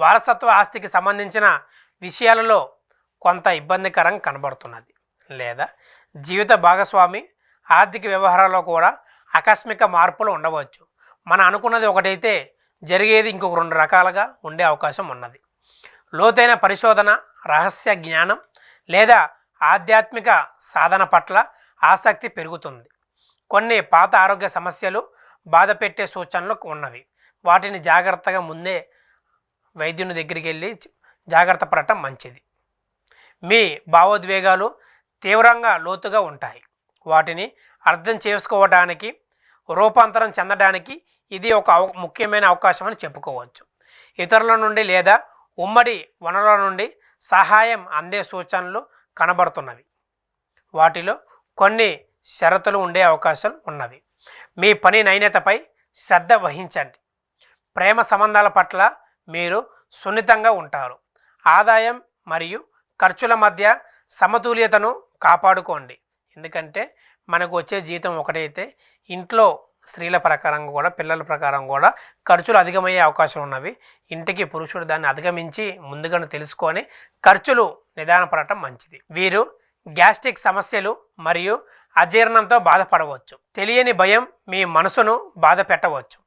వారసత్వ ఆస్తికి సంబంధించిన విషయాలలో కొంత ఇబ్బందికరం కనబడుతున్నది. లేదా జీవిత భాగస్వామి ఆర్థిక వ్యవహారాల్లో కూడా ఆకస్మిక మార్పులు ఉండవచ్చు. మనం అనుకున్నది ఒకటైతే జరిగేది ఇంకొక 2 రకాలుగా ఉండే అవకాశం ఉన్నది. లోతైన పరిశోధన, రహస్య జ్ఞానం లేదా ఆధ్యాత్మిక సాధన పట్ల ఆసక్తి పెరుగుతుంది. కొన్ని పాత ఆరోగ్య సమస్యలు బాధ పెట్టే సూచనలు ఉన్నవి. వాటిని జాగ్రత్తగా ముందే వైద్యుని దగ్గరికి వెళ్ళి జాగ్రత్త పడటం మంచిది. మీ భావోద్వేగాలు తీవ్రంగా లోతుగా ఉంటాయి. వాటిని అర్థం చేసుకోవడానికి, రూపాంతరం చెందడానికి ఇది ఒక ముఖ్యమైన అవకాశం అని చెప్పుకోవచ్చు. ఇతరుల నుండి లేదా ఉమ్మడి వనరుల నుండి సహాయం అందే సూచనలు కనబడుతున్నవి. వాటిలో కొన్ని షరతులు ఉండే అవకాశాలు ఉన్నవి. మీ పని నాణ్యతపై శ్రద్ధ వహించండి. ప్రేమ సంబంధాల పట్ల మీరు సున్నితంగా ఉంటారు. ఆదాయం మరియు ఖర్చుల మధ్య సమతుల్యతను కాపాడుకోండి. ఎందుకంటే మనకు వచ్చే జీతం ఒకటైతే ఇంట్లో స్త్రీల ప్రకారంగా కూడా పిల్లల ప్రకారం కూడా ఖర్చులు అధికమయ్యే అవకాశం ఉన్నవి. ఇంటికి పురుషుడు దాన్ని అధిగమించి ముందుగానే తెలుసుకొని ఖర్చులు నిదానపడటం మంచిది. వీరు గ్యాస్ట్రిక్ సమస్యలు మరియు అజీర్ణంతో బాధపడవచ్చు. తెలియని భయం మీ మనసును బాధ పెట్టవచ్చు.